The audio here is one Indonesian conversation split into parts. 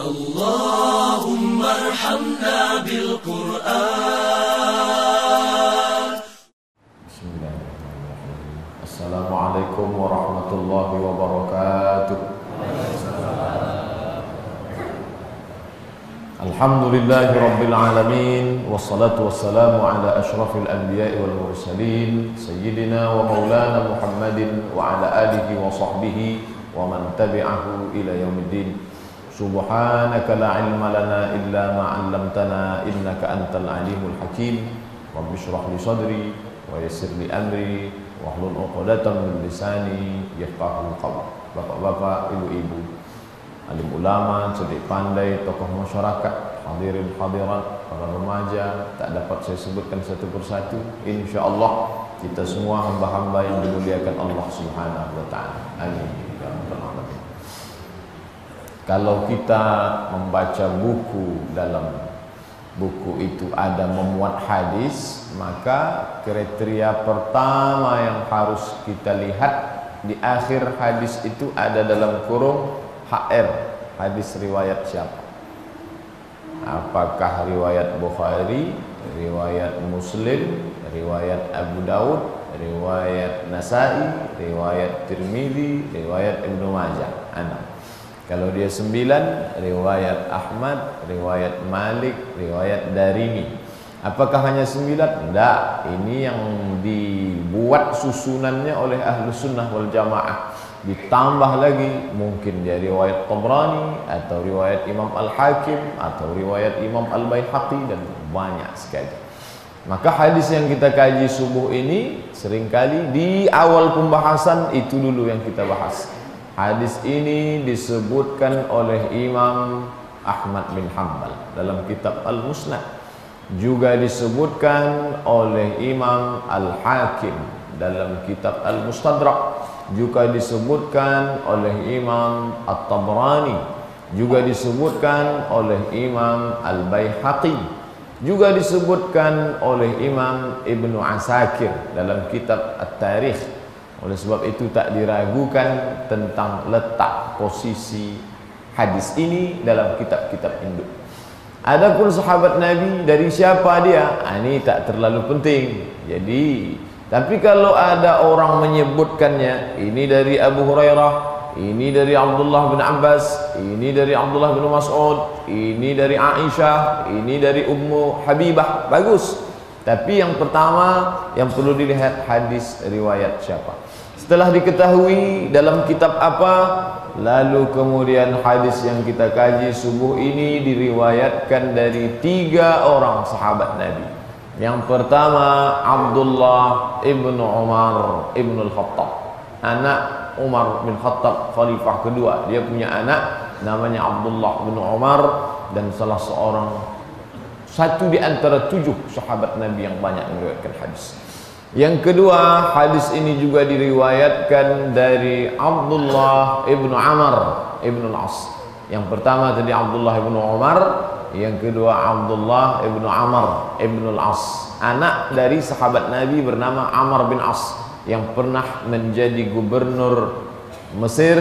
اللهم ارحمنا بالقرآن. بسم الله الرحمن الرحيم. السلام عليكم ورحمة الله وبركاته. الحمد لله رب العالمين، والصلاة والسلام على أشرف الأنبياء والمرسلين سيدنا ومولانا محمد وعلى آله وصحبه ومن تبعه إلى يوم الدين. سبحانك لا علم لنا إلا ما علمتنا إنك أنت العليم الحكيم. رب اشرح لي صدري ويسر لي أمري wahlul 'uqdatam min lisani yafqahu qawli. Bapak-bapak, ibu-ibu, alim ulama, cerdik pandai, tokoh masyarakat, hadirin hadirat, para remaja, tak dapat saya sebutkan satu persatu. Insyaallah kita semua hamba-hamba yang dimuliakan Allah Subhanahu wa taala. Amin ya rabbal alamin. Kalau kita membaca buku, dalam buku itu ada memuat hadis, maka kriteria pertama yang harus kita lihat di akhir hadis itu ada dalam kurung HR, hadis riwayat siapa. Apakah riwayat Bukhari, riwayat Muslim, riwayat Abu Daud, riwayat Nasai, riwayat Tirmidzi, riwayat Ibnu Majah. Kalau dia 9, riwayat Ahmad, riwayat Malik, riwayat Darimi. Apakah hanya 9? Tidak, ini yang dibuat susunannya oleh Ahlus Sunnah wal Jamaah. Ditambah lagi mungkin dia riwayat Tabrani, atau riwayat Imam Al-Hakim, atau riwayat Imam Al-Baihaqi, dan banyak sekali. Maka hadis yang kita kaji subuh ini seringkali di awal pembahasan itu dulu yang kita bahas. Hadis ini disebutkan oleh Imam Ahmad bin Hanbal dalam kitab Al-Musnad, juga disebutkan oleh Imam Al-Hakim dalam kitab Al-Mustadrak, juga disebutkan oleh Imam At-Tabrani, juga disebutkan oleh Imam Al-Baihaqi, juga disebutkan oleh Imam Ibnu Asakir dalam kitab At-Tarikh. Oleh sebab itu tak diragukan tentang letak posisi hadis ini dalam kitab-kitab induk. Adapun sahabat Nabi, dari siapa dia? Ini tak terlalu penting. Jadi, tapi kalau ada orang menyebutkannya, ini dari Abu Hurairah, ini dari Abdullah bin Abbas, ini dari Abdullah bin Mas'ud, ini dari Aisyah, ini dari Ummu Habibah, bagus. Tapi yang pertama yang perlu dilihat hadis riwayat siapa. Setelah diketahui dalam kitab apa, lalu kemudian hadis yang kita kaji subuh ini diriwayatkan dari 3 orang sahabat Nabi. Yang pertama Abdullah ibnu Umar ibnu Al-Khattab, anak Umar bin Khattab, khalifah kedua. Dia punya anak namanya Abdullah bin Umar, dan salah satu di antara 7 sahabat Nabi yang banyak meriwayatkan hadis. Yang kedua, hadis ini juga diriwayatkan dari Abdullah ibnu Amr ibnu Al-As. Yang pertama tadi Abdullah ibnu Umar, yang kedua Abdullah ibnu Amr ibnu Al-As, anak dari sahabat Nabi bernama Amr bin As, yang pernah menjadi gubernur Mesir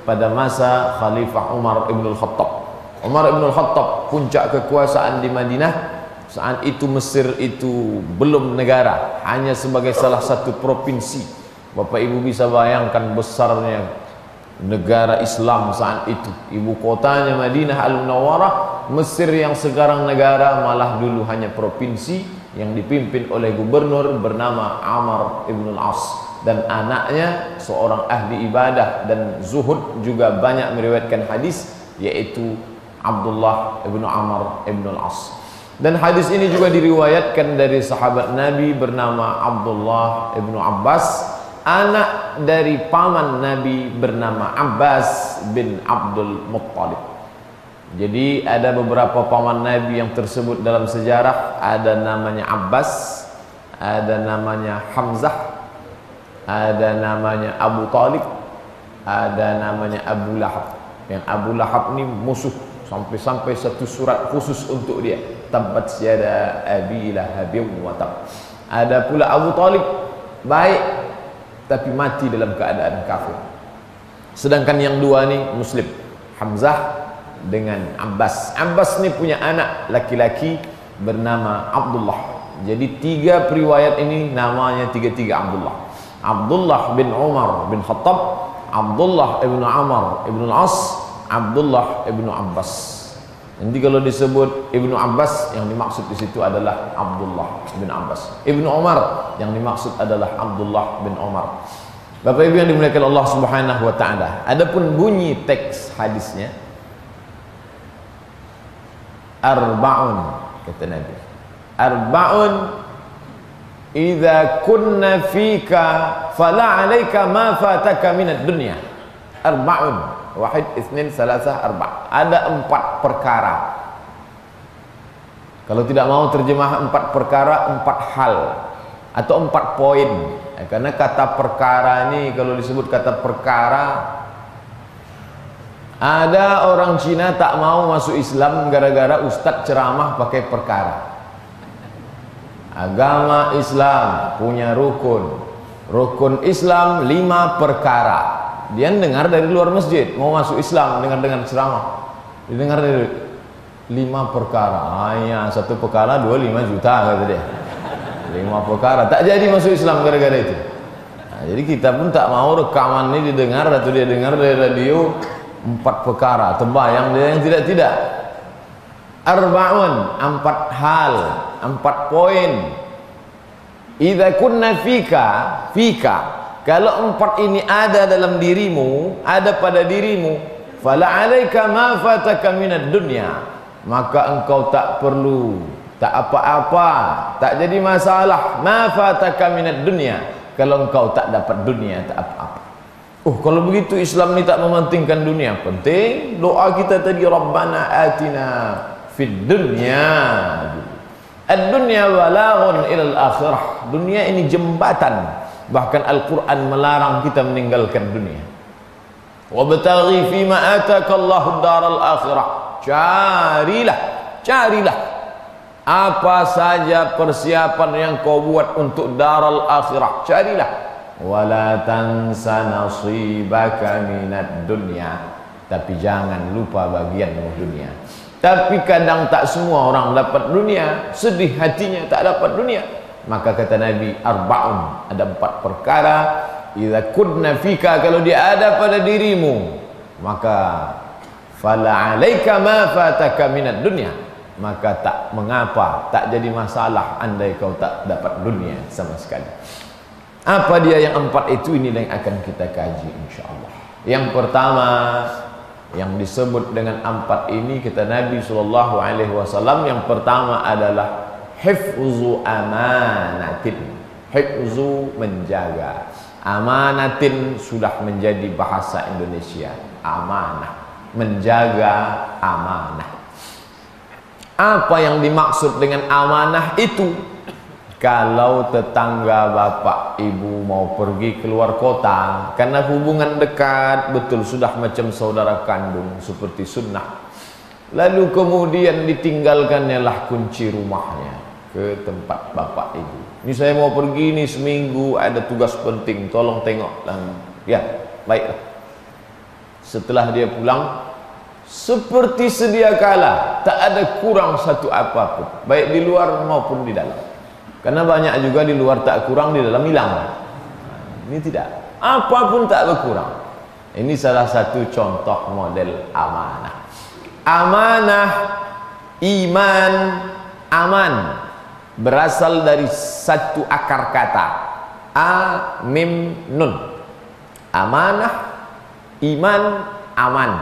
pada masa Khalifah Umar ibn Al-Khattab. Umar ibn Al-Khattab puncak kekuasaan di Madinah. Saat itu Mesir itu belum negara, hanya sebagai salah satu provinsi. Bapak Ibu bisa bayangkan besarnya negara Islam saat itu. Ibu kotanya Madinah Al-Munawwarah. Mesir yang sekarang negara malah dulu hanya provinsi yang dipimpin oleh gubernur bernama Amr ibn Al-As. Dan anaknya seorang ahli ibadah dan zuhud, juga banyak meriwayatkan hadis, yaitu Abdullah ibn Amr ibn Al-As. Dan hadis ini juga diriwayatkan dari sahabat Nabi bernama Abdullah ibnu Abbas, anak dari paman Nabi bernama Abbas bin Abdul Muttalib. Jadi ada beberapa paman Nabi yang tersebut dalam sejarah. Ada namanya Abbas, ada namanya Hamzah, ada namanya Abu Talib, ada namanya Abu Lahab. Yang Abu Lahab ini musuh, sampai-sampai satu surat khusus untuk dia, tabbat yada abi lahabin wa tab. Ada pula Abu Talib, baik tapi mati dalam keadaan kafir. Sedangkan yang dua ni Muslim, Hamzah dengan Abbas. Abbas ini punya anak laki-laki bernama Abdullah. Jadi 3 periwayat ini namanya tiga-tiga Abdullah. Abdullah bin Umar bin Khattab, Abdullah ibn Amr ibn al-As, Abdullah ibn Abbas. Nanti kalau disebut Ibnu Abbas, yang dimaksud di situ adalah Abdullah bin Abbas. Ibnu Umar, yang dimaksud adalah Abdullah bin Umar. Bapak Ibu yang dimuliakan Allah Subhanahu wa taala. Adapun bunyi teks hadisnya, arba'un, kata Nabi. Arba'un idza kunna fika fala 'alaika ma fataka minad dunya. Arba'un. Wahid, itsnin, salasah, arba'. Ada 4 perkara. Kalau tidak mau terjemah 4 perkara, 4 hal atau 4 poin. Karena kata perkara ini kalau disebut kata perkara, ada orang Cina tak mau masuk Islam gara-gara ustadz ceramah pakai perkara. Agama Islam punya rukun. Rukun Islam 5 perkara. Dia dengar dari luar masjid, mau masuk Islam dengar ceramah. Didengar dari 5 perkara. Hanya 1 perkara 25 juta kata dia. 5 perkara, tak jadi masuk Islam gara-gara itu. Nah, jadi kita pun tak mau rekaman ini didengar atau dia dengar dari radio 4 perkara. Terbayang dia yang tidak. Arba'un, 4 hal, 4 poin. Idza kunna fika, kalau 4 ini ada dalam dirimu, ada pada dirimu, fala 'alaika ma fataka minad dunya, maka engkau tak perlu, tak apa-apa, tak jadi masalah, ma fataka minad dunya, kalau engkau tak dapat dunia, tak apa-apa. Kalau begitu Islam ni tak mementingkan dunia. Penting doa kita tadi, Rabbana atina fid dunya. Ad-dunya balaghun ilal akhirah. Dunia ini jembatan. Bahkan Al-Quran melarang kita meninggalkan dunia. Wabtaghi fima atakallahu daral akhirah. Carilah apa saja persiapan yang kau buat untuk daral akhirah. Carilah. Wala tansa nasibaka minad dunya. Tapi jangan lupa bagianmu dunia. Tapi kadang tak semua orang dapat dunia, sedih hatinya tak dapat dunia. Maka kata Nabi, arba'un, ada 4 perkara. Idza kunna fika, kalau dia ada pada dirimu, maka fala 'alaika ma fataka minad dunya, maka tak mengapa, tak jadi masalah andai kau tak dapat dunia sama sekali. Apa dia yang 4 itu? Ini yang akan kita kaji insyaallah. Yang pertama yang disebut dengan 4 ini, kata Nabi SAW, yang pertama adalah hifzu amanatin. Hifzu, menjaga. Amanatin sudah menjadi bahasa Indonesia. Amanah, menjaga amanah. Apa yang dimaksud dengan amanah itu? Kalau tetangga bapak ibu mau pergi keluar kota karena hubungan dekat, betul sudah macam saudara kandung seperti sunnah, lalu kemudian ditinggalkannya lah kunci rumahnya ke tempat bapak ibu. Ini saya mau pergi nih seminggu, ada tugas penting, tolong tengok. Ya, baiklah. Setelah dia pulang, seperti sedia kala, tak ada kurang satu apapun, baik di luar maupun di dalam. Karena banyak juga di luar tak kurang, di dalam hilang. Ini tidak, apapun tak berkurang. Ini salah satu contoh model amanah. Amanah, iman, aman berasal dari satu akar kata, a, mim, nun. Amanah, iman, aman.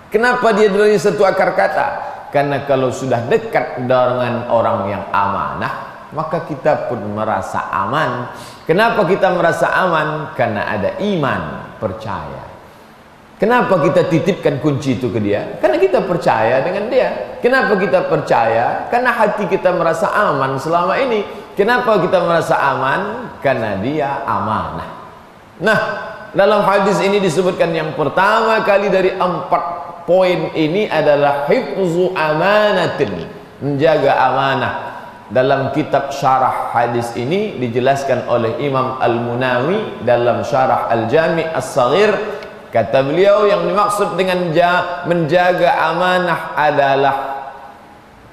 Kenapa dia dari satu akar kata? Karena kalau sudah dekat dengan orang yang amanah, maka kita pun merasa aman. Kenapa kita merasa aman? Karena ada iman, percaya. Kenapa kita titipkan kunci itu ke dia? Karena kita percaya dengan dia. Kenapa kita percaya? Karena hati kita merasa aman selama ini. Kenapa kita merasa aman? Karena dia amanah. Nah, dalam hadis ini disebutkan yang pertama kali dari 4 poin ini adalah hifzu amanatin, menjaga amanah. Dalam kitab syarah hadis ini dijelaskan oleh Imam Al-Munawi dalam syarah Al-Jami' As-Saghir, Kata beliau, yang dimaksud dengan menjaga amanah adalah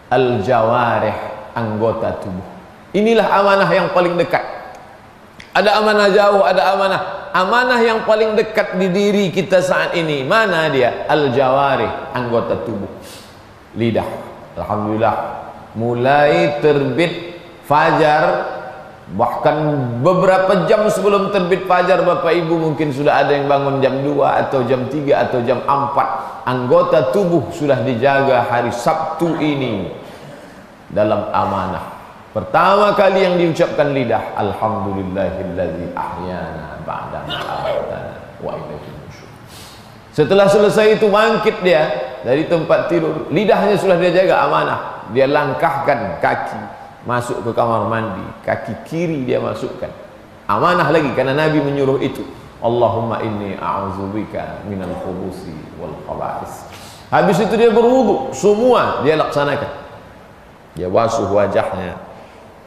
al-jawarih, anggota tubuh. Inilah amanah yang paling dekat. Ada amanah jauh, ada amanah. Amanah yang paling dekat di diri kita saat ini, mana dia? Al-jawarih, anggota tubuh. Lidah. Alhamdulillah, mulai terbit fajar, bahkan beberapa jam sebelum terbit fajar, Bapak Ibu mungkin sudah ada yang bangun jam 2 atau jam 3 atau jam 4. Anggota tubuh sudah dijaga hari Sabtu ini dalam amanah. Pertama kali yang diucapkan lidah, alhamdulillahilladzi ahyana ba'da ma amatana wa ilaihi nusyur. Setelah selesai itu bangkit dia dari tempat tidur, lidahnya sudah dia jaga amanah. Dia langkahkan kaki masuk ke kamar mandi, kaki kiri dia masukkan. Amanah lagi, karena Nabi menyuruh itu. Allahumma inni a'udzubika minal khubusi wal khaba'is. Habis itu dia berwudu, semua dia laksanakan. Dia basuh wajahnya.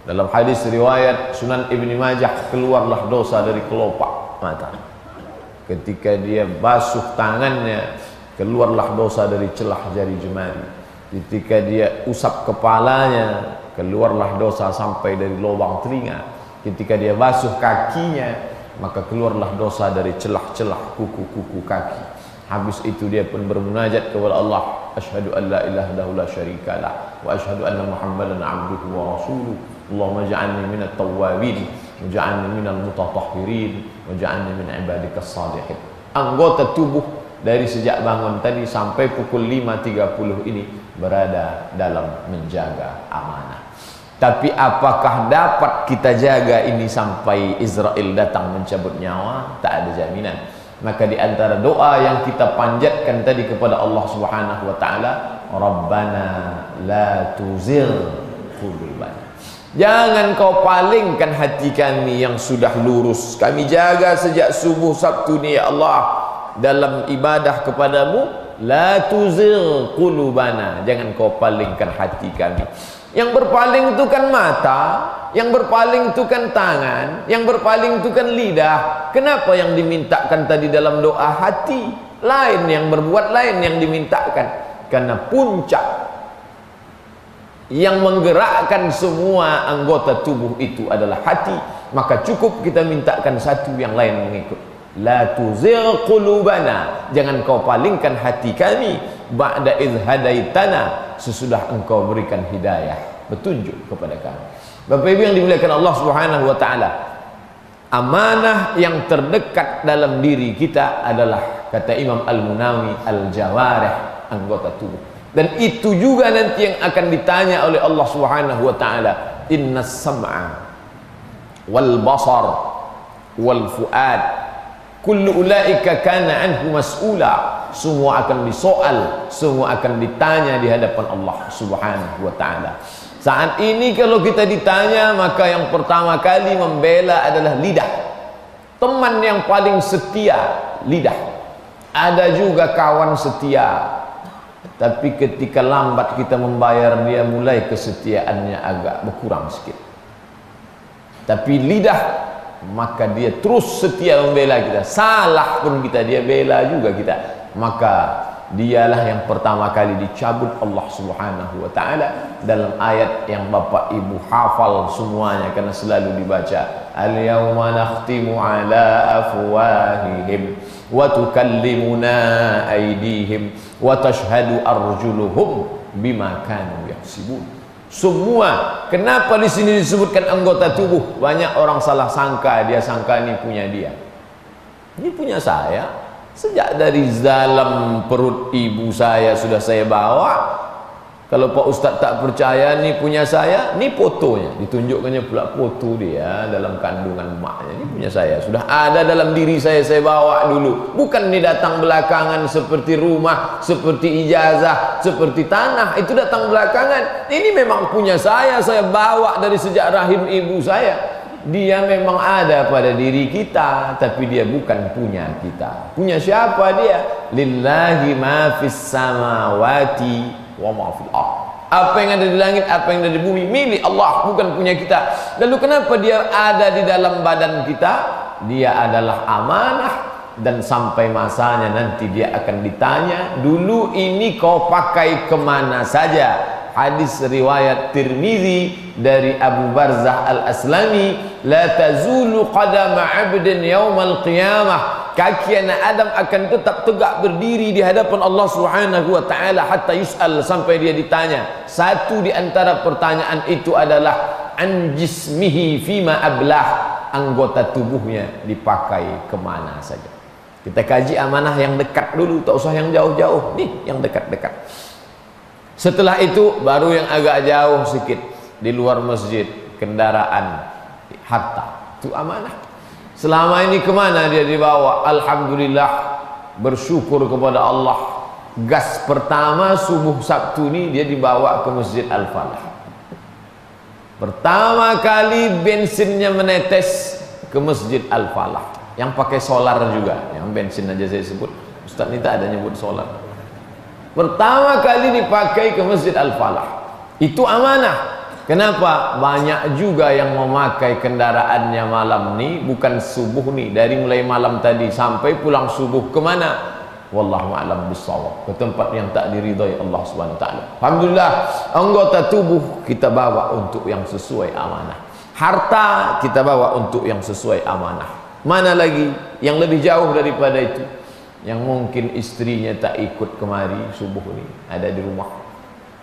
Dalam hadis riwayat Sunan Ibni Majah, keluarlah dosa dari kelopak mata. Ketika dia basuh tangannya, keluarlah dosa dari celah jari jemari. Ketika dia usap kepalanya, keluarlah dosa sampai dari lubang telinga. Ketika dia basuh kakinya, maka keluarlah dosa dari celah-celah kuku-kuku kaki. Habis itu dia pun bermunajat kepada Allah, asyhadu an la ilaha illallah syarikalah wa asyhadu anna muhammadan abduhu wa rasuluh. Allahumma ja'alni minat tawwabin waj'alni minal mutatahhirin waj'alni min ibadikas salihin. Anggota tubuh dari sejak bangun tadi sampai pukul 5.30 ini berada dalam menjaga amanah. Tapi apakah dapat kita jaga ini sampai Israel datang mencabut nyawa? Tak ada jaminan. Maka di antara doa yang kita panjatkan tadi kepada Allah Subhanahu wa taala, Rabbana la tuzigh qulubana. Jangan kau palingkan hati kami yang sudah lurus. Kami jaga sejak subuh Sabtu ni ya Allah dalam ibadah kepadamu. La tuzigh qulubana. Jangan kau palingkan hati kami. Yang berpaling itu kan mata, yang berpaling itu kan tangan, yang berpaling itu kan lidah. Kenapa yang dimintakan tadi dalam doa hati? Lain yang berbuat, lain yang dimintakan. Karena puncak yang menggerakkan semua anggota tubuh itu adalah hati, maka cukup kita mintakan satu, yang lain mengikut. La tuzigh qulubana, jangan kau palingkan hati kami ba'da idh hadaitana, sesudah engkau berikan hidayah, petunjuk kepada kami. Bapak Ibu yang dimuliakan Allah Subhanahu wa taala, amanah yang terdekat dalam diri kita adalah, kata Imam Al-Munawi, al-jawarih, anggota tubuh. Dan itu juga nanti yang akan ditanya oleh Allah Subhanahu wa taala, innas sam'a wal basar wal fuad kullu ulaika kana anhu mas'ula. Semua akan disoal, semua akan ditanya di hadapan Allah Subhanahu wa taala. Saat ini kalau kita ditanya, maka yang pertama kali membela adalah lidah. Teman yang paling setia, lidah. Ada juga kawan setia, tapi ketika lambat kita membayar dia, mulai kesetiaannya agak berkurang sedikit. Tapi lidah, maka dia terus setia membela kita. Salah pun kita, dia bela juga kita. Maka dialah yang pertama kali dicabut Allah Subhanahu wa taala dalam ayat yang Bapak Ibu hafal semuanya karena selalu dibaca. Al-yawma nakhtimu ala afwahihim wa tukallimuna aydihim wa tashhadu arjuluhum bima kanu yahsibun. Semua, kenapa di sini disebutkan anggota tubuh? Banyak orang salah sangka, dia sangka ini punya dia. Ini punya saya. Sejak dari dalam perut ibu saya sudah saya bawa. Kalau Pak Ustaz tak percaya, ni punya saya, ni fotonya, ditunjukkannya pula foto dia dalam kandungan maknya. Ini punya saya, sudah ada dalam diri saya bawa dulu. Bukan ni datang belakangan seperti rumah, seperti ijazah, seperti tanah, itu datang belakangan. Ini memang punya saya bawa dari sejak rahim ibu saya. Dia memang ada pada diri kita, tapi dia bukan punya kita. Punya siapa dia? Lillahi ma fis samawati wa ma fil ardh. Apa yang ada di langit, apa yang ada di bumi, milik Allah, bukan punya kita. Lalu kenapa dia ada di dalam badan kita? Dia adalah amanah dan sampai masanya nanti dia akan ditanya, dulu ini kau pakai kemana saja. Hadis riwayat Tirmizi dari Abu Barzah Al-Aslami, la tazulu qadama 'abdin yaumal qiyamah, kaki anak Adam akan tetap tegak berdiri di hadapan Allah Subhanahu wa taala hatta yus'al, sampai dia ditanya. Satu di antara pertanyaan itu adalah an jismihi fima ablah, anggota tubuhnya dipakai kemana saja. Kita kaji amanah yang dekat dulu, tak usah yang jauh-jauh, nih yang dekat-dekat. Setelah itu baru yang agak jauh sedikit, di luar masjid, kendaraan, harta, itu amanah. Selama ini kemana dia dibawa? Alhamdulillah, bersyukur kepada Allah. Gas pertama subuh Sabtu ini dia dibawa ke Masjid Al-Falah. Pertama kali bensinnya menetes ke Masjid Al-Falah, yang pakai solar juga, yang bensin aja saya sebut, Ustaz ini tak ada nyebut solar. Pertama kali dipakai ke Masjid Al-Falah, itu amanah. Kenapa? Banyak juga yang memakai kendaraannya malam ni, bukan subuh ni, dari mulai malam tadi sampai pulang subuh kemana? Wallahu a'lam bissawab, ke tempat yang tak diridhai Allah Subhanahu wa taala. Alhamdulillah, anggota tubuh kita bawa untuk yang sesuai amanah. Harta kita bawa untuk yang sesuai amanah. Mana lagi yang lebih jauh daripada itu? Yang mungkin istrinya tak ikut kemari subuh ni, ada di rumah,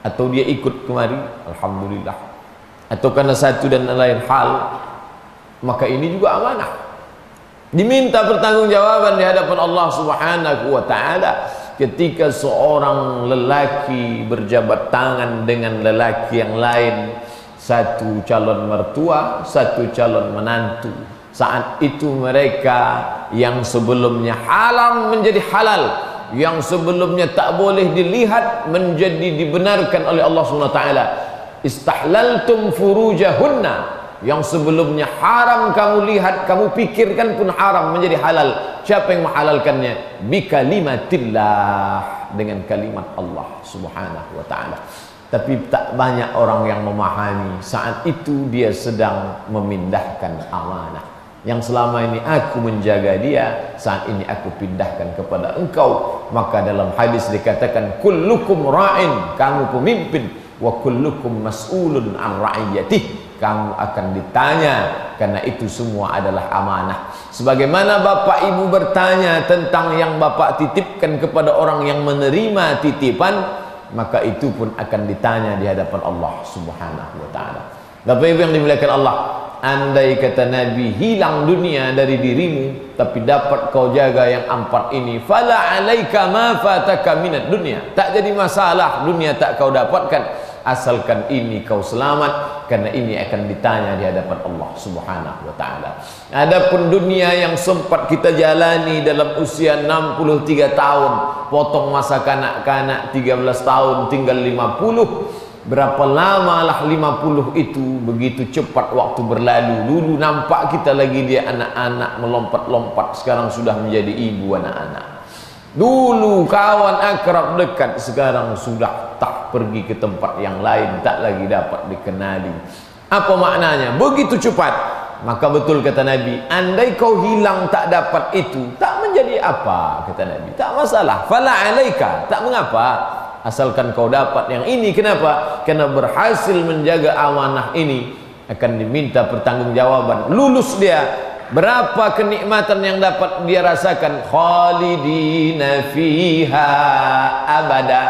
atau dia ikut kemari, alhamdulillah, atau karena satu dan lain hal, maka ini juga amanah. Diminta pertanggungjawaban di hadapan Allah Subhanahu wa taala. Ketika seorang lelaki berjabat tangan dengan lelaki yang lain, satu calon mertua, satu calon menantu, saat itu mereka yang sebelumnya haram menjadi halal, yang sebelumnya tak boleh dilihat menjadi dibenarkan oleh Allah Subhanahu wa taala. Istahlaltum furujahunna, yang sebelumnya haram kamu lihat, kamu pikirkan pun haram menjadi halal. Siapa yang menghalalkannya? Bikalimatillah, dengan kalimat Allah Subhanahu wa taala. Tapi tak banyak orang yang memahami saat itu dia sedang memindahkan amanah. Yang selama ini aku menjaga dia, saat ini aku pindahkan kepada engkau. Maka dalam hadis dikatakan, kullukum ra'in, kamu pemimpin, wa kullukum mas'ulun an ra'iyatih, kamu akan ditanya, karena itu semua adalah amanah. Sebagaimana bapak ibu bertanya tentang yang bapak titipkan kepada orang yang menerima titipan, maka itu pun akan ditanya di hadapan Allah Subhanahu wa taala. Bapak ibu yang dimuliakan Allah, andai kata Nabi hilang dunia dari dirimu, tapi dapat kau jaga yang empat ini, fala alaika ma fataka minad dunya, tak jadi masalah dunia tak kau dapatkan, asalkan ini kau selamat, karena ini akan ditanya di hadapan Allah Subhanahu wa taala. Adapun dunia yang sempat kita jalani dalam usia 63 tahun, potong masa kanak-kanak 13 tahun tinggal 50, berapa lama lah 50 itu, begitu cepat waktu berlalu. Dulu nampak kita lagi dia anak-anak melompat-lompat, sekarang sudah menjadi ibu anak-anak. Dulu kawan akrab dekat, sekarang sudah tak pergi ke tempat yang lain, tak lagi dapat dikenali. Apa maknanya? Begitu cepat. Maka betul kata Nabi, andai kau hilang tak dapat itu, tak menjadi apa, kata Nabi, tak masalah, fala alaika, tak mengapa, asalkan kau dapat yang ini. Kenapa? Karena berhasil menjaga amanah ini akan diminta pertanggungjawaban. Lulus dia, berapa kenikmatan yang dapat dia rasakan, khalidina fiha abada.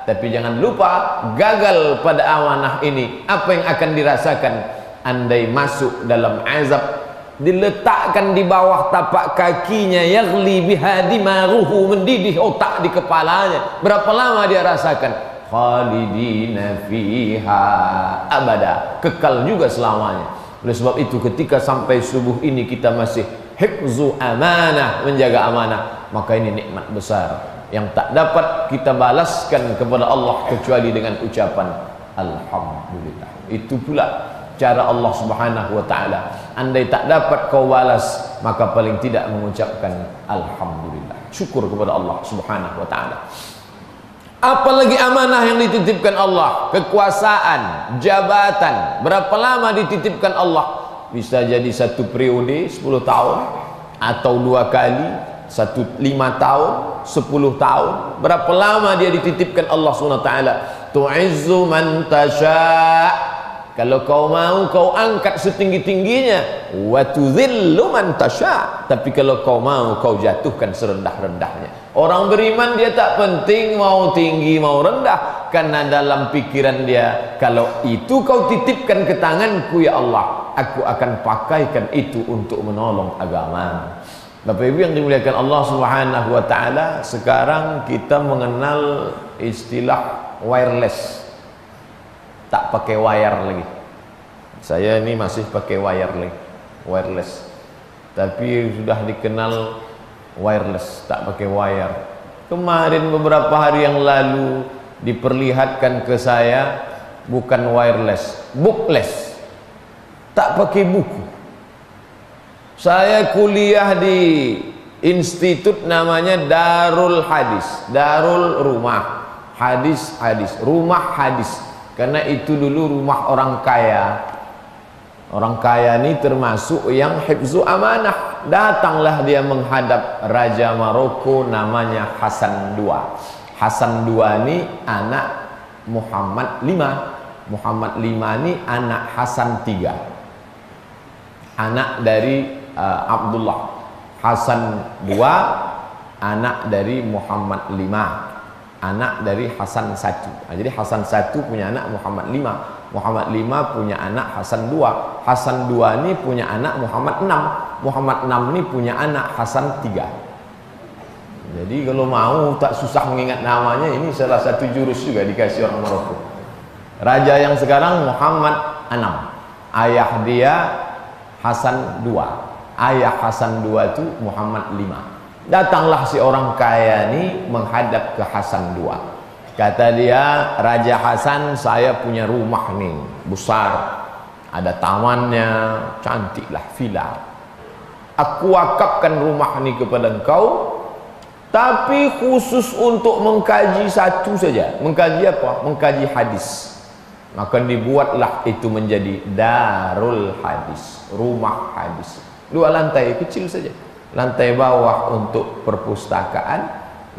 Tapi jangan lupa, gagal pada amanah ini, apa yang akan dirasakan? Andai masuk dalam azab, diletakkan di bawah tapak kakinya, yaghli biha dimaruhu, mendidih otak di kepalanya, berapa lama dia rasakan? Khalidina fiha abada, kekal juga selamanya. Oleh sebab itu ketika sampai subuh ini kita masih hifzu amanah, menjaga amanah, maka ini nikmat besar yang tak dapat kita balaskan kepada Allah kecuali dengan ucapan alhamdulillah. Itu pula cara Allah Subhanahu wa taala. Andai tak dapat kau balas, maka paling tidak mengucapkan alhamdulillah, syukur kepada Allah Subhanahu wa taala. Apalagi amanah yang dititipkan Allah, kekuasaan, jabatan, berapa lama dititipkan Allah? Bisa jadi satu periode 10 tahun, atau 2 kali, 5 tahun, 10 tahun, berapa lama dia dititipkan Allah SWT. Tu'izzu man tasya', kalau kau mau kau angkat setinggi-tingginya, wa tudzillu man tasya', tapi kalau kau mau kau jatuhkan serendah-rendahnya. Orang beriman dia tak penting mau tinggi mau rendah, karena dalam pikiran dia, kalau itu kau titipkan ke tanganku ya Allah, aku akan pakaikan itu untuk menolong agama. Bapak Ibu yang dimuliakan Allah Subhanahu wa taala, sekarang kita mengenal istilah wireless. Tak pakai wire lagi. Saya ini masih pakai wire lagi, wireless. Tapi sudah dikenal wireless, tak pakai wire. Kemarin beberapa hari yang lalu diperlihatkan ke saya bukan wireless, bookless. Tak pakai buku. Saya kuliah di institut namanya Darul Hadis, Darul Rumah Hadis, Rumah Hadis. Karena itu dulu rumah orang kaya. Orang kaya ini termasuk yang hifzu amanah. Datanglah dia menghadap Raja Maroko namanya Hasan II. Hasan II ini anak Muhammad V. Muhammad V ini anak Hasan III, anak dari Abdullah. Hasan II anak dari Muhammad V, anak dari Hasan I. Jadi Hasan I punya anak Muhammad V, Muhammad V punya anak Hasan II, Hasan II ini punya anak Muhammad VI, Muhammad VI ini punya anak Hasan III. Jadi kalau mau tak susah mengingat namanya, ini salah satu jurus juga dikasih orang Maroko. Raja yang sekarang Muhammad VI, ayah dia Hasan II, ayah Hasan II itu Muhammad V. Datanglah si orang kaya ini menghadap ke Hasan II. Kata dia, Raja Hasan, saya punya rumah nih besar, ada tamannya, cantiklah villa. Aku wakafkan rumah ini kepada engkau, tapi khusus untuk mengkaji satu saja. Mengkaji apa? Mengkaji hadis. Maka dibuatlah itu menjadi Darul Hadis, rumah hadis. 2 lantai kecil saja. Lantai bawah untuk perpustakaan,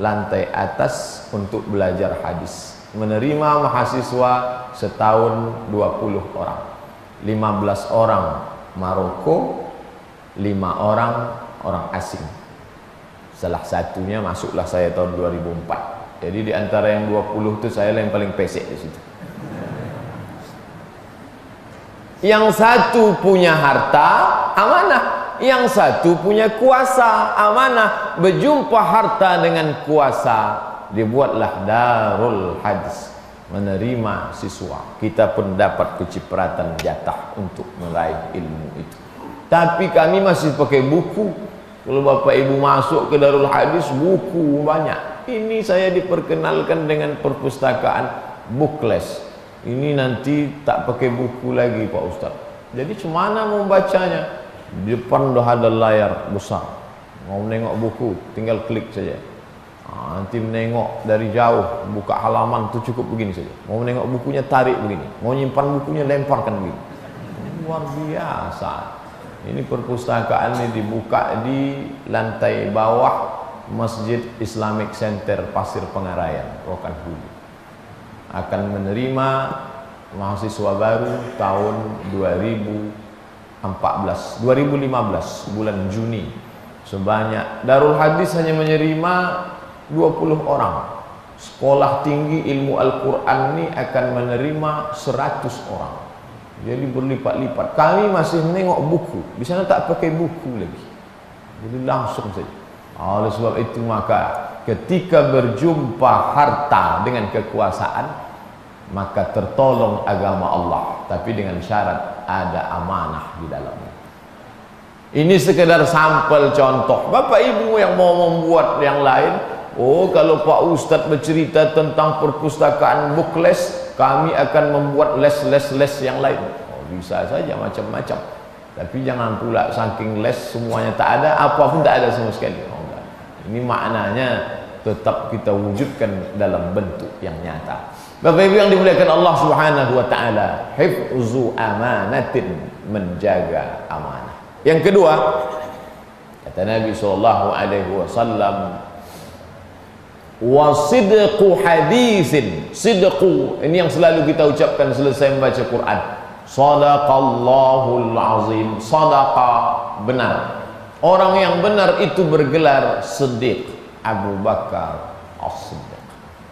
lantai atas untuk belajar hadis. Menerima mahasiswa setahun 20 orang. 15 orang Maroko, 5 orang orang asing. Salah satunya masuklah saya tahun 2004. Jadi di antara yang 20 itu saya yang paling pesek di situ. Yang satu punya harta, amanah. Yang satu punya kuasa, amanah. Berjumpa harta dengan kuasa, dibuatlah Darul Hadis, menerima siswa. Kita pun dapat kecipratan jatah untuk meraih ilmu itu. Tapi kami masih pakai buku. Kalau Bapak Ibu masuk ke Darul Hadis, buku banyak. Ini saya diperkenalkan dengan perpustakaan bookless. Ini nanti tak pakai buku lagi Pak Ustaz. Jadi cemana mau bacanya? Di depan dah ada layar besar. Mau menengok buku, tinggal klik saja. Nanti menengok dari jauh, buka halaman itu cukup begini saja. Mau menengok bukunya, tarik begini. Mau nyimpan bukunya, lemparkan begini. Luar biasa. Ini perpustakaan ini dibuka di lantai bawah Masjid Islamic Center Pasir Pengarayan, Rokan Hulu. Akan menerima mahasiswa baru tahun 2015 bulan Juni. Sebanyak Darul Hadis hanya menerima 20 orang. Sekolah tinggi ilmu Al-Quran ini akan menerima 100 orang. Jadi berlipat-lipat. Kami masih menengok buku. Di sana tak pakai buku lagi. Jadi langsung saja. Oleh sebab itu maka ketika berjumpa harta dengan kekuasaan, maka tertolong agama Allah, tapi dengan syarat ada amanah di dalamnya. Ini sekedar sampel contoh. Bapak Ibu yang mau membuat yang lain, oh kalau Pak Ustadz bercerita tentang perpustakaan bookless, kami akan membuat les yang lain. Oh, bisa saja macam-macam. Tapi jangan pula saking les semuanya tak ada, apapun tak ada sama sekali. Oh, enggak. Ini maknanya tetap kita wujudkan dalam bentuk yang nyata. Bapak Ibu yang dimuliakan Allah Subhanahu wa taala, hifzu amanatin, menjaga amanah. Yang kedua, kata Kata Nabi SAW, wa sidqu hadisin. Sidqu, ini yang selalu kita ucapkan selesai membaca Quran. Sadaqallahul azim. Sadaqa, benar. Orang yang benar itu bergelar Siddiq. Abu Bakar As-Siddiq.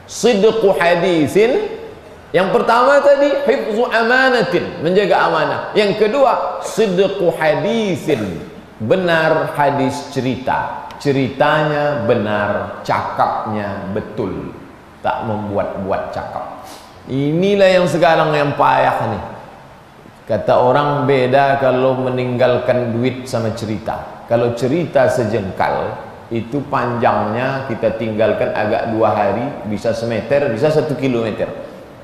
Sidqu hadisin, yang pertama tadi hifzu amanatin, menjaga amanah. Yang kedua sidqu hadisin, benar hadis cerita. Ceritanya benar, cakapnya betul, tak membuat-buat cakap. Inilah yang sekarang yang payah nih. Kata orang, beda kalau meninggalkan duit sama cerita. Kalau cerita sejengkal, itu panjangnya kita tinggalkan agak 2 hari, bisa semeter, bisa 1 kilometer.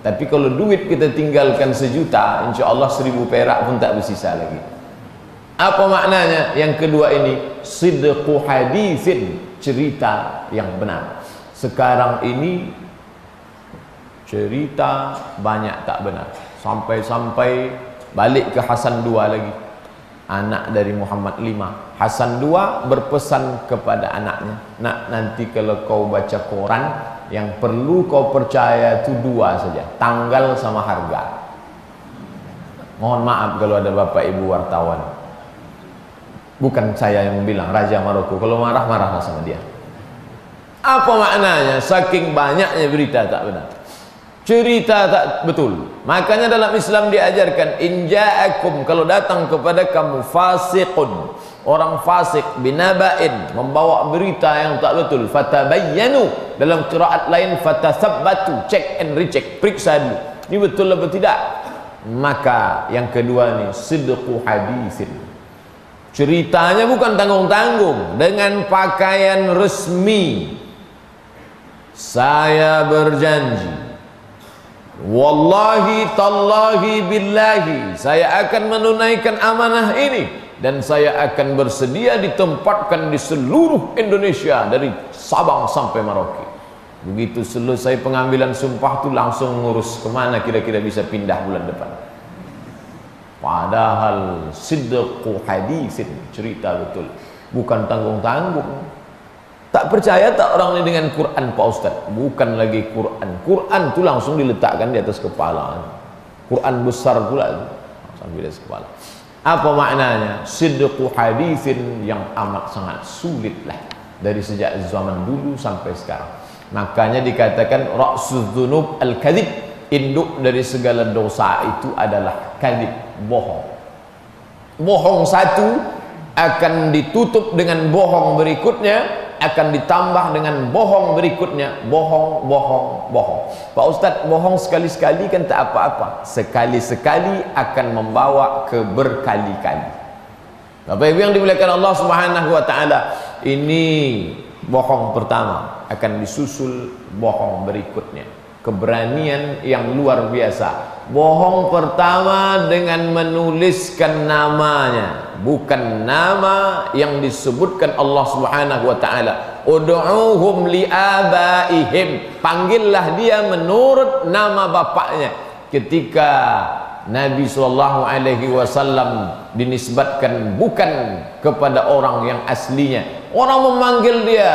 Tapi kalau duit kita tinggalkan 1 juta, insya Allah 1000 perak pun tak bersisa lagi. Apa maknanya? Yang kedua ini sidqu hadisin, cerita yang benar. Sekarang ini cerita banyak tak benar. Sampai-sampai balik ke Hasan II lagi, anak dari Muhammad V. Hasan II berpesan kepada anaknya, nak, nanti kalau kau baca koran, yang perlu kau percaya itu 2 saja, tanggal sama harga. Mohon maaf kalau ada bapak ibu wartawan, bukan saya yang bilang, Raja Maroko. Kalau marah, marahlah sama dia. Apa maknanya? Saking banyaknya berita tak benar, cerita tak betul. Makanya dalam Islam diajarkan, in ja'akum, kalau datang kepada kamu fasiqun, orang fasik, binaba'in, membawa berita yang tak betul, fatabayyanu, dalam qiraat lain fatasabbatu, check and recheck, periksa dulu, ini betul atau tidak. Maka yang kedua ni sidqu hadisin, ceritanya bukan tanggung-tanggung, dengan pakaian resmi. Saya berjanji, wallahi tallahi billahi, saya akan menunaikan amanah ini, dan saya akan bersedia ditempatkan di seluruh Indonesia dari Sabang sampai Merauke. Begitu selesai pengambilan sumpah tu langsung ngurus kemana kira-kira bisa pindah bulan depan. Padahal sidqu hadisin, cerita betul, bukan tanggung-tanggung. Tak percaya tak orang ini dengan Quran, Pak Ustaz? Bukan lagi Quran. Quran tu langsung diletakkan di atas kepala. Quran besar pula, langsung di atas kepala. Apa maknanya? Sidqu hadisin, yang amat sangat sulit lah, dari sejak zaman dulu sampai sekarang. Makanya dikatakan ra'suz dzunub al-kadzib, induk dari segala dosa itu adalah kadzib, bohong. Bohong satu akan ditutup dengan bohong berikutnya, akan ditambah dengan bohong berikutnya, bohong, bohong, bohong. Pak Ustadz, bohong sekali-sekali kan tak apa-apa, sekali-sekali akan membawa ke berkali-kali. Bapak Ibu yang dimuliakan Allah Subhanahu wa taala, ini bohong pertama, akan disusul bohong berikutnya. Keberanian yang luar biasa. Bohong pertama dengan menuliskan namanya, bukan nama yang disebutkan Allah Subhanahu wa taala. Ud'uuhum liabaihim, panggillah dia menurut nama bapaknya. Ketika Nabi SAW dinisbatkan bukan kepada orang yang aslinya, orang memanggil dia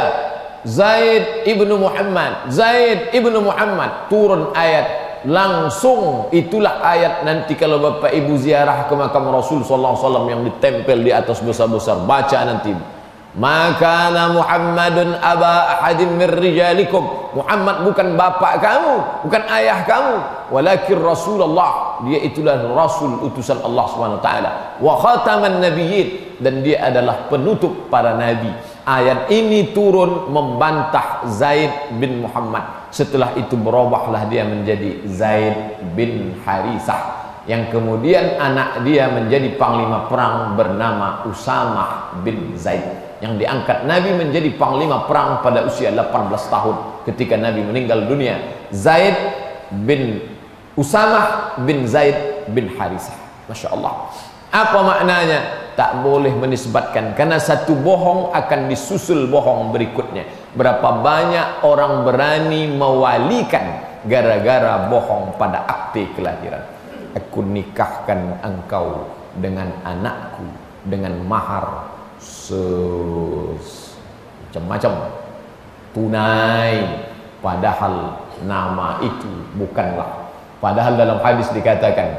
Zaid ibnu Muhammad, Zaid ibnu Muhammad, turun ayat langsung. Itulah ayat nanti kalau Bapak Ibu ziarah ke makam Rasul SAW yang ditempel di atas besar-besar, baca nanti, maka Muhammadun aba ahadim min rijalikum, Muhammad bukan bapak kamu, bukan ayah kamu, walakin Rasulullah, dia itulah Rasul utusan Allah SWT, wa khataman nabiyyin, dan dia adalah penutup para nabi. Ayat ini turun membantah Zaid bin Muhammad. Setelah itu berubahlah dia menjadi Zaid bin Harisah, yang kemudian anak dia menjadi panglima perang bernama Usamah bin Zaid, yang diangkat Nabi menjadi panglima perang pada usia 18 tahun ketika Nabi meninggal dunia. Zaid bin Usamah bin Zaid bin Harisah. Masya Allah. Apa maknanya? Tak boleh menisbatkan, karena satu bohong akan disusul bohong berikutnya. Berapa banyak orang berani mewalikan gara-gara bohong pada akte kelahiran. Aku nikahkan engkau dengan anakku dengan mahar macam-macam tunai, padahal nama itu bukanlah. Padahal dalam hadis dikatakan,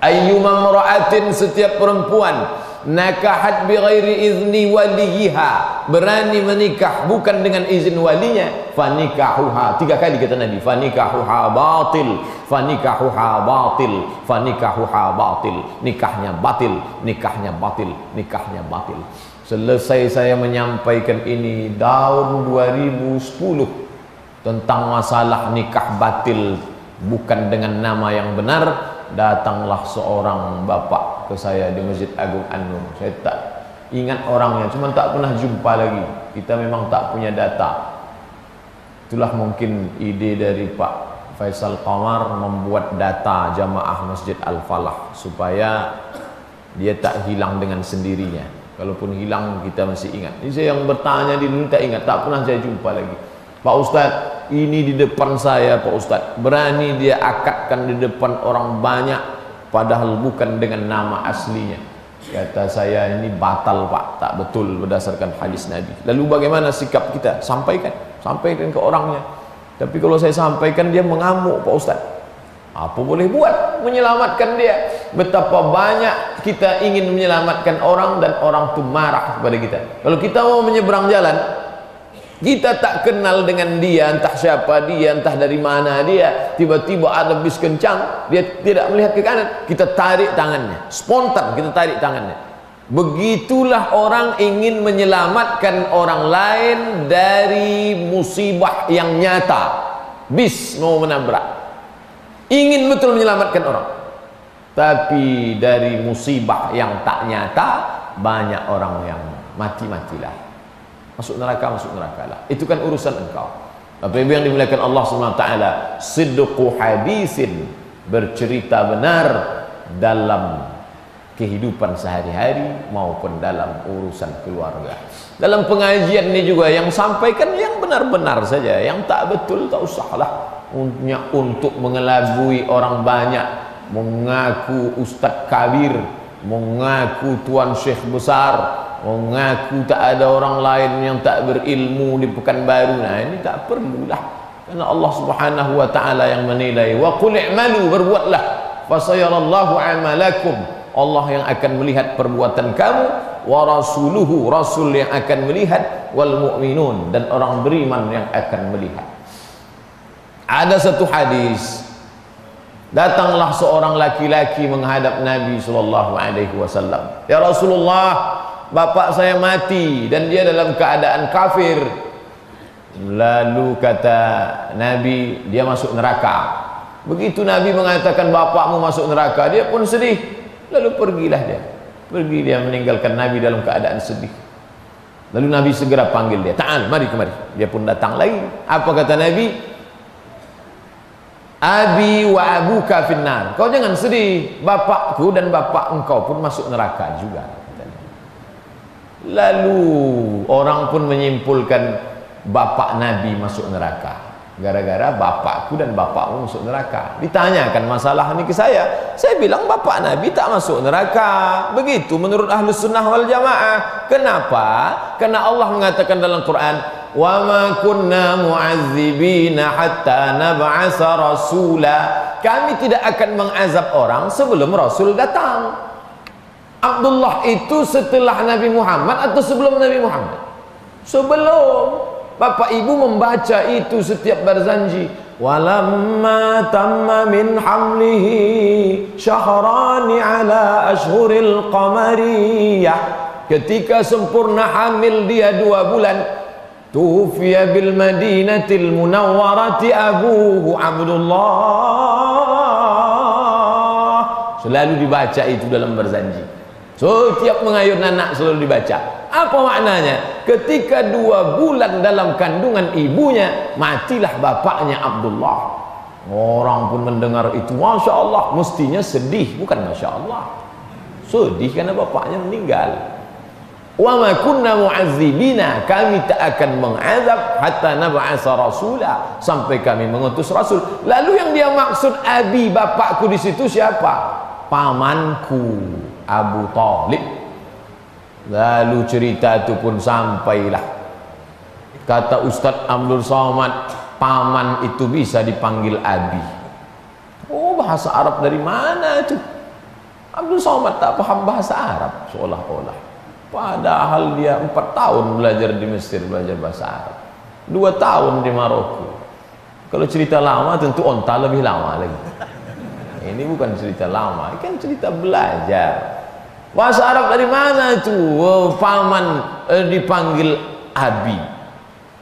ayyuma imra'atin, setiap perempuan nakahat bi ghairi izni waliha, berani menikah bukan dengan izin walinya, fanikahuha, 3 kali kata Nabi, fanikahuha batil, fanikahuha batil, fanikahuha batil, nikahnya batil, nikahnya batil, nikahnya batil. Selesai saya menyampaikan ini tahun 2010 tentang masalah nikah batil bukan dengan nama yang benar, datanglah seorang bapak ke saya di Masjid Agung An-Nur. Saya tak ingat orangnya, cuma tak pernah jumpa lagi. Kita memang tak punya data. Itulah mungkin ide dari Pak Faisal Qamar membuat data jamaah Masjid Al-Falah supaya dia tak hilang dengan sendirinya. Kalaupun hilang kita masih ingat. Jadi saya yang bertanya di dulu tak ingat, tak pernah saya jumpa lagi. Pak Ustadz, ini di depan saya Pak Ustadz, berani dia akadkan di depan orang banyak padahal bukan dengan nama aslinya. Kata saya, ini batal Pak, tak betul berdasarkan hadis Nabi. Lalu bagaimana sikap kita? Sampaikan ke orangnya. Tapi kalau saya sampaikan dia mengamuk Pak Ustadz. Apa boleh buat? Menyelamatkan dia. Betapa banyak kita ingin menyelamatkan orang dan orang itu marah kepada kita. Kalau kita mau menyeberang jalan, kita tak kenal dengan dia, entah siapa dia, entah dari mana dia, tiba-tiba ada bis kencang, dia tidak melihat ke kanan, kita tarik tangannya, spontan kita tarik tangannya. Begitulah orang ingin menyelamatkan orang lain dari musibah yang nyata. Bis mau menabrak, ingin betul menyelamatkan orang, tapi dari musibah yang tak nyata banyak orang yang mati-matilah, masuk neraka lah. Itu kan urusan engkau. Bapak Ibu yang dimuliakan Allah SWT, sidqu hadisin, bercerita benar dalam kehidupan sehari-hari maupun dalam urusan keluarga. Dalam pengajian ini juga yang sampaikan yang benar-benar saja, yang tak betul tak usahlah untuk mengelabui orang banyak, mengaku ustadz kabir, mengaku tuan syekh besar, mengaku tak ada orang lain yang tak berilmu di Pekanbaru. Nah, ini tak perlulah, karena Allah Subhanahu wa taala yang menilai. Wa qul i'malu, berbuatlah, fasayarallahu amalakum, Allah yang akan melihat perbuatan kamu, wa rasuluhu, rasul yang akan melihat, wal mu'minun, dan orang beriman yang akan melihat. Ada satu hadis, datanglah seorang laki-laki menghadap Nabi SAW. Ya Rasulullah, bapak saya mati dan dia dalam keadaan kafir. Lalu kata Nabi, dia masuk neraka. Begitu Nabi mengatakan bapakmu masuk neraka, dia pun sedih. Lalu pergilah dia. Pergi dia meninggalkan Nabi dalam keadaan sedih. Lalu Nabi segera panggil dia, ta'al, mari kemari. Dia pun datang lagi. Apa kata Nabi? Abi wa abuka finnar. Kau jangan sedih, bapakku dan bapak engkau pun masuk neraka juga. Lalu orang pun menyimpulkan bapak Nabi masuk neraka gara-gara bapakku dan bapakmu masuk neraka. Ditanyakan masalah ini ke saya bilang bapak Nabi tak masuk neraka. Begitu menurut Ahlus Sunnah wal Jamaah. Kenapa? Karena Allah mengatakan dalam Quran, wa ma kunna mu'azzibina hatta nab'asa rasula. Kami tidak akan mengazab orang sebelum Rasul datang. Abdullah itu setelah Nabi Muhammad atau sebelum Nabi Muhammad? Sebelum. Bapak ibu membaca itu setiap berzanji. Walamma tamma min hamlihi syahrani ala ashhuril qamariyah. Ketika sempurna hamil dia 2 bulan, tufiya bil madinatil munawwarati abuhu Abdullah. Selalu dibaca itu dalam berzanji. Setiap mengayun anak selalu dibaca. Apa maknanya? Ketika 2 bulan dalam kandungan ibunya, matilah bapaknya Abdullah. Orang pun mendengar itu, Masya Allah, mestinya sedih, bukan Masya Allah. Sedih karena bapaknya meninggal. Wa ma kunna mu'azzibina, kami tak akan mengazab hatta nab'asa rasula, sampai kami mengutus rasul. Lalu yang dia maksud abi, bapakku di situ siapa? Pamanku Abu Talib. Lalu cerita itu pun sampailah, kata Ustadz Abdul Somad, paman itu bisa dipanggil abi. Oh, bahasa Arab dari mana itu? Abdul Somad tak paham bahasa Arab seolah-olah, padahal dia 4 tahun belajar di Mesir, belajar bahasa Arab, 2 tahun di Maroko. Kalau cerita lama tentu onta lebih lama lagi. Ini bukan cerita lama, ini kan cerita belajar. Bahasa Arab dari mana itu? Oh, paman dipanggil abi.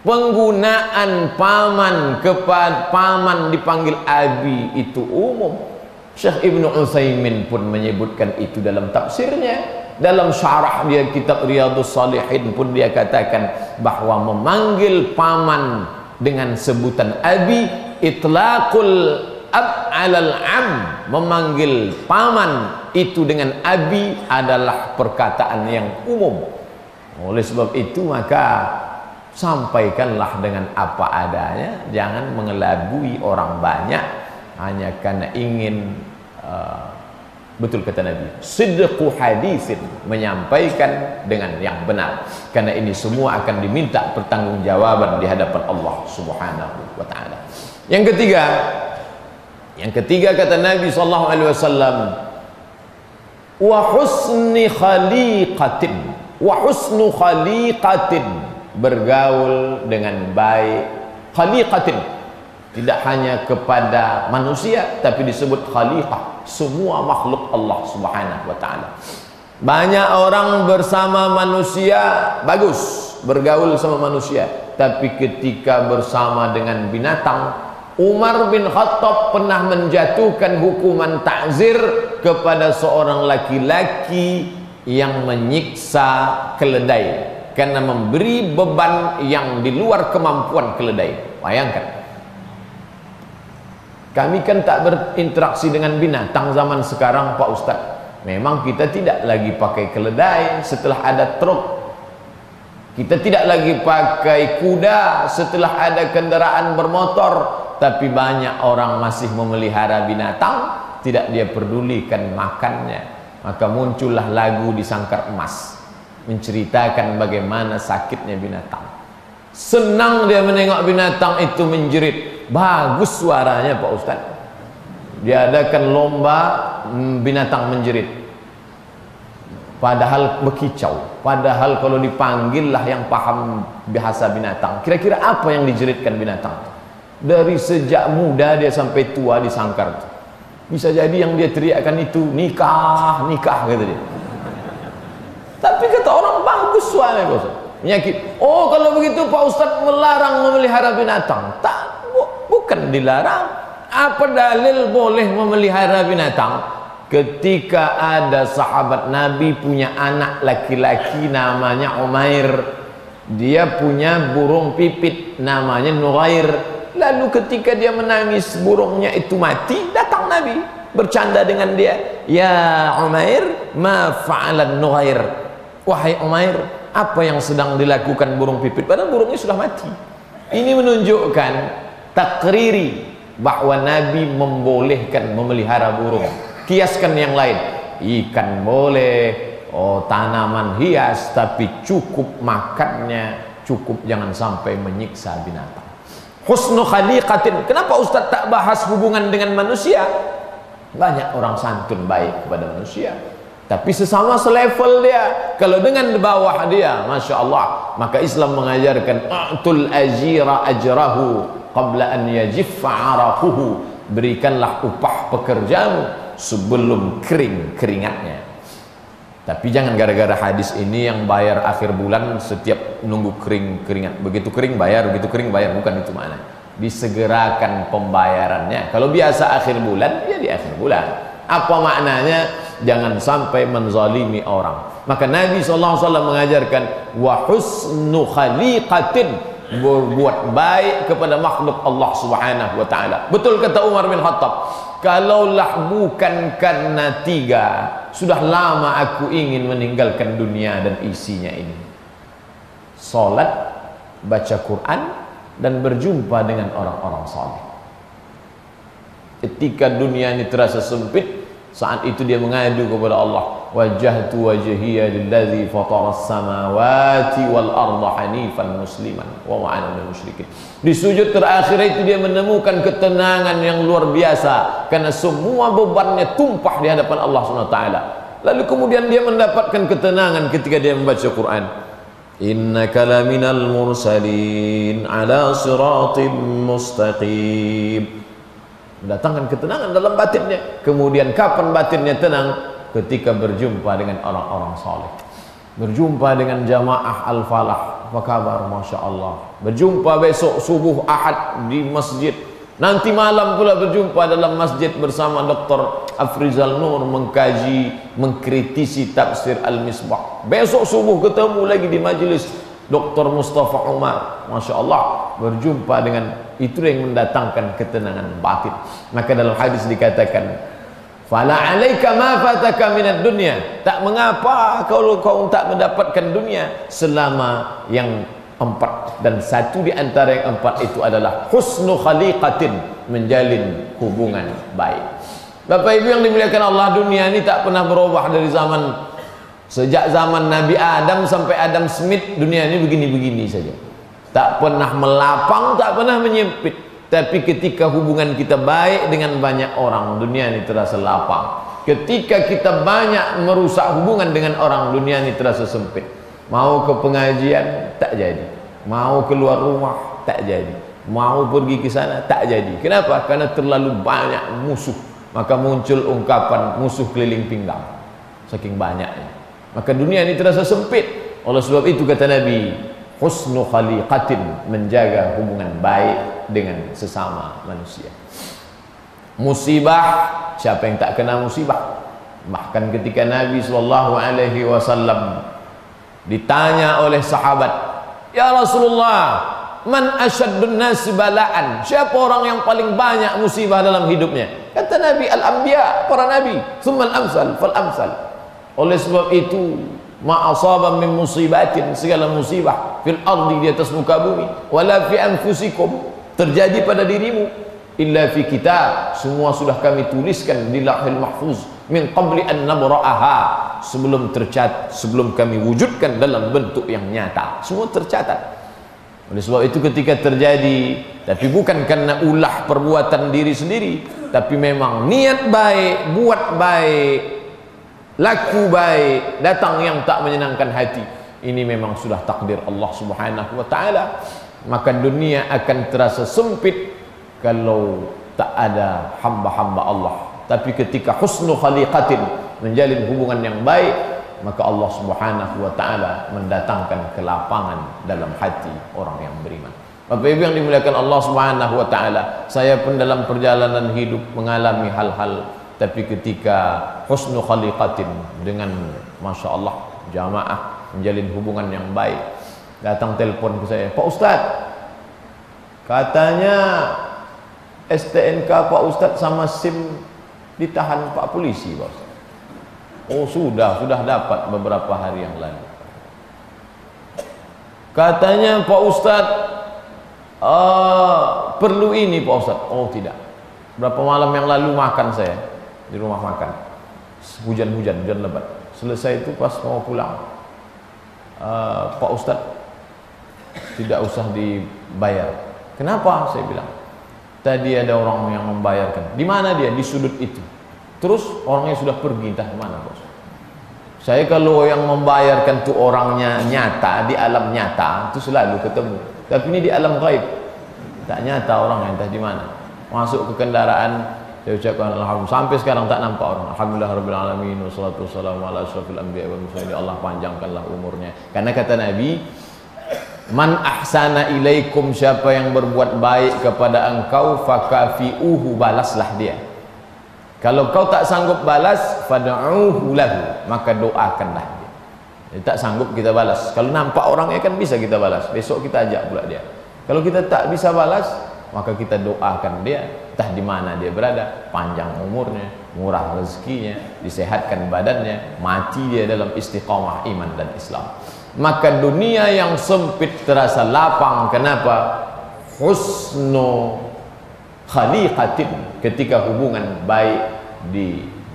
Penggunaan paman kepada paman dipanggil abi itu umum. Syekh Ibnu Utsaimin pun menyebutkan itu dalam tafsirnya. Dalam syarah dia kitab Riyadhus Shalihin pun dia katakan bahwa memanggil paman dengan sebutan abi, itlaqul ab alal am, memanggil paman itu dengan abi adalah perkataan yang umum. Oleh sebab itu maka sampaikanlah dengan apa adanya, jangan mengelabui orang banyak hanya karena ingin betul kata Nabi, sidqu hadisin, menyampaikan dengan yang benar, karena ini semua akan diminta pertanggungjawaban di hadapan Allah Subhanahu wa taala. Yang ketiga kata Nabi sallallahu alaihi wasallam, wa husni khaliqatin, wa husnu khaliqatin, bergaul dengan baik. Khaliqatin tidak hanya kepada manusia, tapi disebut khaliqah, semua makhluk Allah Subhanahu wa taala. Banyak orang bersama manusia bagus, bergaul sama manusia, tapi ketika bersama dengan binatang, Umar bin Khattab pernah menjatuhkan hukuman ta'zir kepada seorang laki-laki yang menyiksa keledai karena memberi beban yang di luar kemampuan keledai. Bayangkan, kami kan tak berinteraksi dengan binatang zaman sekarang Pak Ustaz. Memang kita tidak lagi pakai keledai setelah ada truk, kita tidak lagi pakai kuda setelah ada kendaraan bermotor, tapi banyak orang masih memelihara binatang, tidak dia pedulikan makannya. Maka muncullah lagu di Sangkar Emas menceritakan bagaimana sakitnya binatang. Senang dia menengok binatang itu menjerit, bagus suaranya Pak Ustaz. Diadakan lomba binatang menjerit, padahal berkicau, padahal kalau dipanggil lah yang paham bahasa binatang, kira-kira apa yang dijeritkan binatang? Dari sejak muda dia sampai tua di sangkar. Bisa jadi yang dia teriakkan itu nikah, nikah kata dia. Tapi kata orang bagus suaranya Pak Ustaz. Menyakit. Oh, kalau begitu Pak Ustaz melarang memelihara binatang. Tak, bukan dilarang. Apa dalil boleh memelihara binatang? Ketika ada sahabat Nabi punya anak laki-laki namanya Umair, dia punya burung pipit namanya Nughair. Lalu ketika dia menangis burungnya itu mati, datang Nabi bercanda dengan dia, ya Umair, ma fa'alan Nughair, wahai Umair, apa yang sedang dilakukan burung pipit, padahal burungnya sudah mati. Ini menunjukkan takriri bahwa Nabi membolehkan memelihara burung. Kiaskan yang lain, ikan boleh, oh tanaman hias, tapi cukup makannya, cukup, jangan sampai menyiksa binatang. Husnu khaliqatin. Kenapa Ustaz tak bahas hubungan dengan manusia? Banyak orang santun baik kepada manusia, tapi sesama selevel dia. Kalau dengan di bawah dia, Masya Allah, maka Islam mengajarkan a'tul ajira ajrahu qabla an yajiffa araquhu, berikanlah upah pekerjamu sebelum kering keringatnya. Tapi jangan gara-gara hadis ini yang bayar akhir bulan setiap nunggu kering keringat, begitu kering bayar, begitu kering bayar, bukan itu makna. Disegerakan pembayarannya. Kalau biasa akhir bulan, ya di akhir bulan. Apa maknanya? Jangan sampai menzalimi orang. Maka Nabi SAW mengajarkan wa husnu khaliqatin, berbuat baik kepada makhluk Allah Subhanahu wa taala. Betul kata Umar bin Khattab, kalaulah bukan karena 3, sudah lama aku ingin meninggalkan dunia dan isinya ini. Salat, baca Quran, dan berjumpa dengan orang-orang saleh. Ketika dunia ini terasa sempit, Saat itu dia mengadu kepada Allah, wajjahtu wajhiya lillazi fataras samawati wal arda hanifan musliman wa ma ana minal musyrikin. Di sujud terakhir itu dia menemukan ketenangan yang luar biasa karena semua bebannya tumpah di hadapan Allah SWT. Lalu kemudian dia mendapatkan ketenangan ketika dia membaca Quran. Innaka laminal mursalin ala siratim mustaqim. Mendatangkan ketenangan dalam batinnya. Kemudian kapan batinnya tenang? Ketika berjumpa dengan orang-orang saleh, berjumpa dengan jamaah Al-Falah. Apa kabar? Masya Allah. Berjumpa besok subuh Ahad di masjid. Nanti malam pula berjumpa dalam masjid bersama Dr. Afrizal Nur mengkaji, mengkritisi tafsir Al-Misbah. Besok subuh ketemu lagi di majelis Dr. Mustafa Umar. Masya Allah, berjumpa dengan itu yang mendatangkan ketenangan batin. Maka dalam hadis dikatakan, fala alaika ma fataka minad dunya. Tak mengapa kalau kau tak mendapatkan dunia selama yang empat, dan satu di antara yang empat itu adalah husnu khaliqatin, menjalin hubungan baik. Bapak Ibu yang dimuliakan Allah, dunia ini tak pernah berubah dari zaman, sejak zaman Nabi Adam sampai Adam Smith. Dunia ini begini-begini saja, tak pernah melapang, tak pernah menyempit. Tapi ketika hubungan kita baik dengan banyak orang, dunia ini terasa lapang. Ketika kita banyak merusak hubungan dengan orang, dunia ini terasa sempit. Mau ke pengajian tak jadi, mau keluar rumah tak jadi, mau pergi ke sana tak jadi. Kenapa? Karena terlalu banyak musuh. Maka muncul ungkapan musuh keliling pinggang, saking banyaknya. Maka dunia ini terasa sempit. Oleh sebab itu kata Nabi, husnu khaliqatin, menjaga hubungan baik dengan sesama manusia. Musibah, siapa yang tak kena musibah? Bahkan ketika Nabi SAW ditanya oleh sahabat, ya Rasulullah, man asyaddun nasi balaan, siapa orang yang paling banyak musibah dalam hidupnya? Kata Nabi, al-anbiya, para nabi, thumma al-amsal fal-amsal. Oleh sebab itu, ma asaba min musibatin, segala musibah fil ardi, di atas muka bumi, wala fi anfusikum, terjadi pada dirimu, illa fi kitab, semua sudah kami tuliskan di Lauhul Mahfuz, min qabli an nabra'aha, sebelum tercatat, sebelum kami wujudkan dalam bentuk yang nyata, semua tercatat. Oleh sebab itu ketika terjadi, tapi bukan karena ulah perbuatan diri sendiri, tapi memang niat baik, buat baik, laku baik, datang yang tak menyenangkan hati, ini memang sudah takdir Allah Subhanahu wa taala. Maka dunia akan terasa sempit kalau tak ada hamba-hamba Allah. Tapi ketika husnu khaliqatin, menjalin hubungan yang baik, maka Allah Subhanahu wa taala mendatangkan kelapangan dalam hati orang yang beriman. Bapak Ibu yang dimuliakan Allah Subhanahu wa taala, saya pun dalam perjalanan hidup mengalami hal-hal, tapi ketika husnu khaliqatin, dengan Masya Allah jamaah menjalin hubungan yang baik, datang telepon ke saya, Pak Ustadz, katanya STNK Pak Ustadz sama SIM ditahan Pak Polisi, Pak Ustadz. Oh sudah dapat beberapa hari yang lalu. Katanya Pak Ustadz perlu ini Pak Ustadz. Oh tidak. Berapa malam yang lalu makan saya di rumah makan, hujan lebat. Selesai itu pas mau pulang, Pak Ustadz tidak usah dibayar. Kenapa? Saya bilang, tadi ada orang yang membayarkan. Di mana dia? Di sudut itu. Terus orangnya sudah pergi, entah kemana, bos. Saya kalau yang membayarkan tuh orangnya nyata, di alam nyata itu selalu ketemu. Tapi ini di alam gaib, tak nyata orangnya, entah di mana. Masuk ke kendaraan, saya ucapkan alhamdulillah. Sampai sekarang tak nampak orang. Alhamdulillah rabbil alamin, wassalatu wassalamu ala asyrafil anbiya'i wal mursalin. Allah panjangkanlah umurnya. Karena kata Nabi, man ahsana ilaikum, siapa yang berbuat baik kepada engkau, fakafi'uhu, balaslah dia. Kalau kau tak sanggup balas, fad'uhu lahu, maka doakanlah dia. Dia tak sanggup kita balas. Kalau nampak orangnya kan bisa kita balas, besok kita ajak pula dia. Kalau kita tak bisa balas, maka kita doakan dia, entah di mana dia berada, panjang umurnya, murah rezekinya, disehatkan badannya, mati dia dalam istiqamah iman dan Islam. Maka dunia yang sempit terasa lapang. Kenapa? Husnu khaliqatin, ketika hubungan baik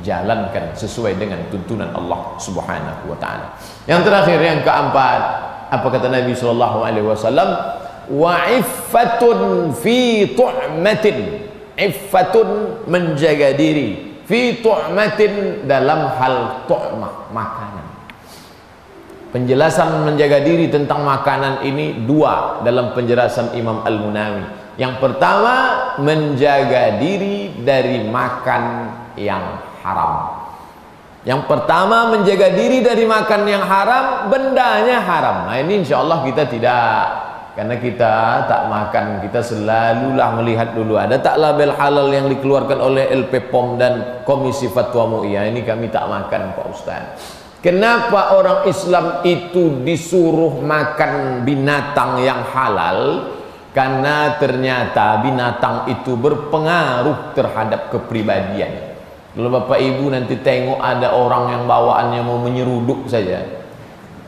jalankan sesuai dengan tuntunan Allah Subhanahu wa taala. Yang terakhir, yang keempat, apa kata Nabi sallallahu alaihi wasallam? Wa iffatun fi tu'matin. Iffatun, menjaga diri, fi tu'matin, dalam hal tu'mah, makanan. Penjelasan menjaga diri tentang makanan ini dua dalam penjelasan Imam Al-Munawi. Yang pertama, menjaga diri dari makan yang haram. Yang pertama, menjaga diri dari makan yang haram, bendanya haram. Nah ini insya Allah kita tidak, karena kita tak makan, kita selalulah melihat dulu ada tak label halal yang dikeluarkan oleh LP POM dan Komisi Fatwa MUI. Ini kami tak makan Pak Ustaz. Kenapa orang Islam itu disuruh makan binatang yang halal? Karena ternyata binatang itu berpengaruh terhadap kepribadian. Kalau Bapak Ibu nanti tengok ada orang yang bawaannya mau menyeruduk saja,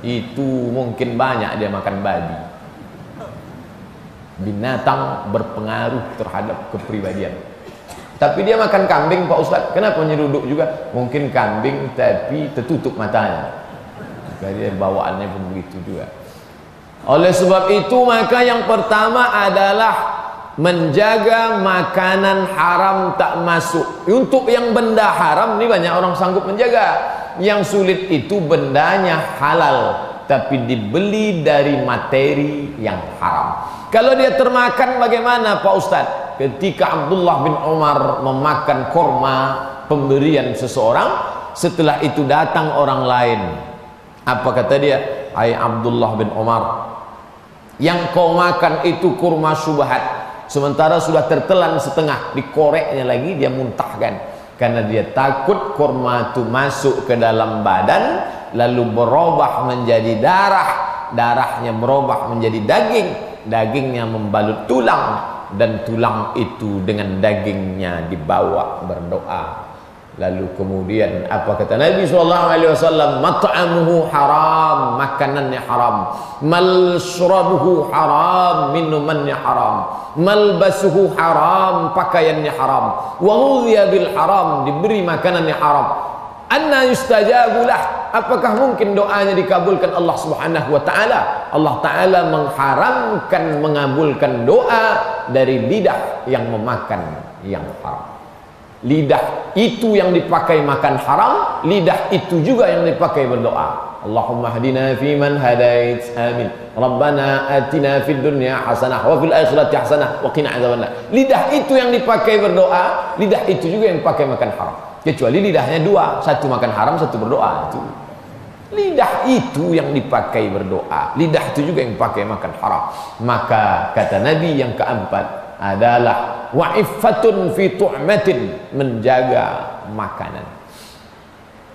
itu mungkin banyak dia makan babi. Binatang berpengaruh terhadap kepribadian. Tapi dia makan kambing Pak Ustadz, kenapa menyeruduk juga? Mungkin kambing tapi tertutup matanya, maka dia bawaannya pun begitu juga. Oleh sebab itu, maka yang pertama adalah menjaga makanan haram tak masuk. Untuk yang benda haram ini banyak orang sanggup menjaga. Yang sulit itu bendanya halal tapi dibeli dari materi yang haram. Kalau dia termakan bagaimana Pak Ustadz? Ketika Abdullah bin Umar memakan korma pemberian seseorang, setelah itu datang orang lain. Apa kata dia? Hai Abdullah bin Umar, yang kau makan itu kurma syubhat, sementara sudah tertelan setengah, dikoreknya lagi dia muntahkan, karena dia takut kurma itu masuk ke dalam badan lalu berubah menjadi darah, darahnya berubah menjadi daging, dagingnya membalut tulang, dan tulang itu dengan dagingnya dibawa berdoa. Lalu kemudian apa kata Nabi SAW? Mat'amuhu haram, makanannya haram. Malsyrabuhu haram, minumannya haram. Malbasuhu haram, pakaiannya haram. Wa ghudhiya bil haram, diberi makanannya haram. Anna yustajabu lah, apakah mungkin doanya dikabulkan Allah Subhanahu wa taala? Allah taala mengharamkan mengabulkan doa dari lidah yang memakan yang haram. Lidah itu yang dipakai makan haram, lidah itu juga yang dipakai berdoa. Allahumma hadina fi man hadait, amin. Rabbana atina fid dunya hasanah wa fil akhirati hasanah wa qina adzabannar. Lidah itu yang dipakai berdoa, lidah itu juga yang dipakai makan haram. Kecuali lidahnya dua, satu makan haram, satu berdoa. Itu lidah itu yang dipakai berdoa, lidah itu juga yang dipakai makan haram. Maka kata Nabi yang keempat adalah wa'iffatun fi tu'matin, menjaga makanan.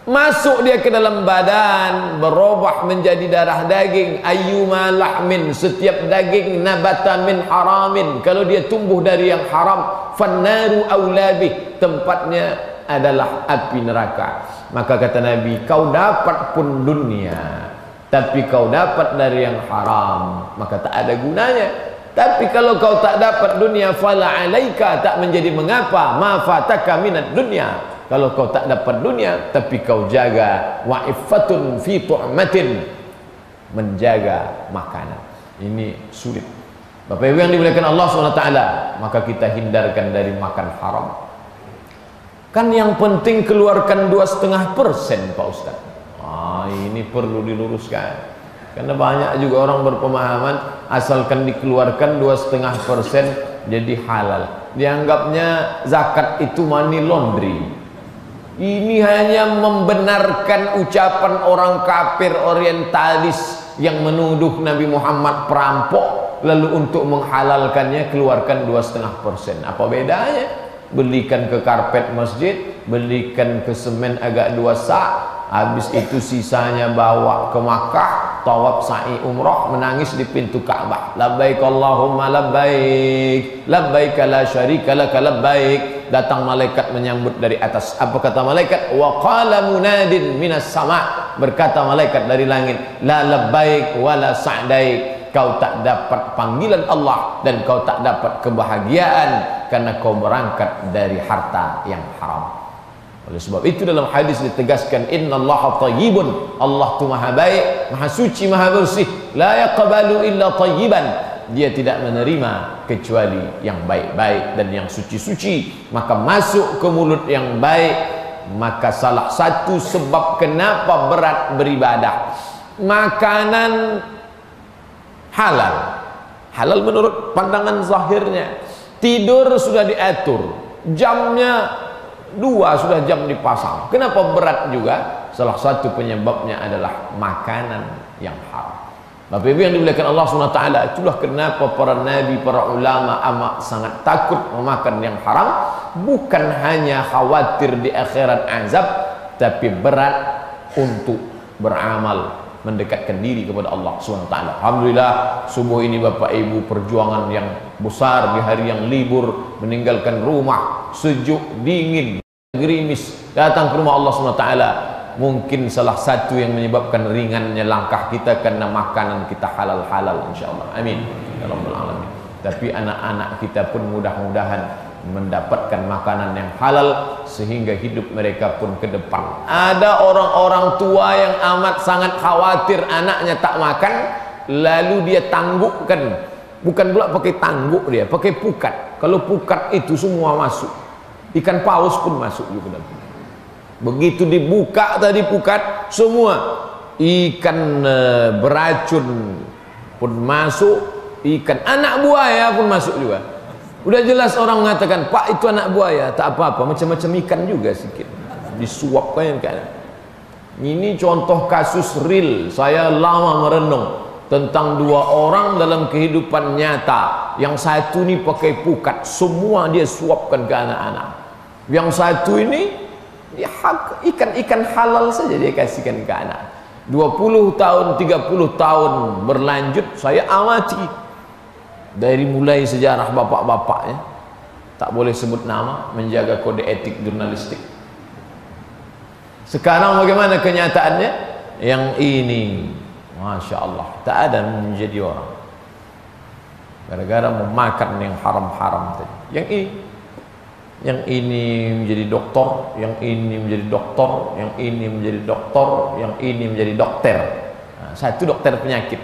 Masuk dia ke dalam badan, berubah menjadi darah daging. Ayyuma lahmin, setiap daging nabata min haramin, kalau dia tumbuh dari yang haram, fannaru aulabih, tempatnya adalah api neraka. Maka kata Nabi, kau dapat pun dunia tapi kau dapat dari yang haram, maka tak ada gunanya. Tapi kalau kau tak dapat dunia, fala alaika, tak menjadi mengapa, ma fataka minad dunya. Kalau kau tak dapat dunia tapi kau jaga wa'iffatun fi tu'matin, menjaga makanan. Ini sulit. Bapak Ibu yang dimuliakan Allah SWT, maka kita hindarkan dari makan haram. Kan yang penting keluarkan 2,5% Pak Ustaz. Ini perlu diluruskan, karena banyak juga orang berpemahaman asalkan dikeluarkan 2,5% jadi halal. Dianggapnya zakat itu money laundry. Ini hanya membenarkan ucapan orang kafir orientalis yang menuduh Nabi Muhammad perampok, lalu untuk menghalalkannya keluarkan 2,5%. Apa bedanya? Belikan ke karpet masjid, belikan ke semen agak 2 sak, habis itu sisanya bawa ke Makkah, tawaf sa'i umrah, menangis di pintu Ka'bah. Labbaik Allahumma labbaik, labbaik la syarika laka labbaik. Datang malaikat menyambut dari atas. Apa kata malaikat? Wa qala munadin minas sama', berkata malaikat dari langit, la labbaik wa la sa'daik. Kau tak dapat panggilan Allah dan kau tak dapat kebahagiaan karena kau berangkat dari harta yang haram. Oleh sebab itu dalam hadis ditegaskan, innallaha thayyibun, Allah itu maha baik, maha suci, maha bersih, la yaqbalu illa thayyiban, dia tidak menerima kecuali yang baik-baik dan yang suci-suci. Maka masuk ke mulut yang baik. Maka salah satu sebab kenapa berat beribadah, makanan halal. Halal menurut pandangan zahirnya. Tidur sudah diatur, jamnya 2 sudah jam dipasang. Kenapa berat juga? Salah satu penyebabnya adalah makanan yang haram. Bapak Ibu yang dimuliakan Allah SWT, itulah kenapa para nabi, para ulama amat sangat takut memakan yang haram. Bukan hanya khawatir di akhirat azab, tapi berat untuk beramal, mendekatkan diri kepada Allah SWT. Alhamdulillah, subuh ini Bapak Ibu perjuangan yang besar di hari yang libur, meninggalkan rumah, sejuk, dingin, gerimis, datang ke rumah Allah SWT. Mungkin salah satu yang menyebabkan ringannya langkah kita karena makanan kita halal-halal, insyaAllah. Amin ya rabbal alamin. Tapi anak-anak kita pun mudah-mudahan mendapatkan makanan yang halal sehingga hidup mereka pun ke depan. Ada orang-orang tua yang amat sangat khawatir anaknya tak makan, lalu dia tanggukkan. Bukan pula pakai tangguk, dia pakai pukat. Kalau pukat itu semua masuk, ikan paus pun masuk juga. Begitu dibuka tadi pukat, semua ikan beracun pun masuk, ikan anak buaya pun masuk juga. Udah jelas orang mengatakan, Pak itu anak buaya, tak apa-apa, macam-macam ikan juga sedikit disuapkan kan. Ini contoh kasus real. Saya lama merenung tentang 2 orang dalam kehidupan nyata. Yang satu ini pakai pukat, semua dia suapkan ke anak-anak. Yang satu ini ya, ikan-ikan halal saja dia kasihkan ke anak. 20 tahun, 30 tahun berlanjut saya amati. Dari mulai sejarah bapak-bapaknya, tak boleh sebut nama, menjaga kode etik jurnalistik. Sekarang bagaimana kenyataannya? Yang ini, Masya Allah, tak ada menjadi orang gara-gara memakan yang haram-haram tadi. Yang ini menjadi doktor, yang ini menjadi doktor, yang ini menjadi doktor, yang ini menjadi dokter. Nah, satu dokter penyakit,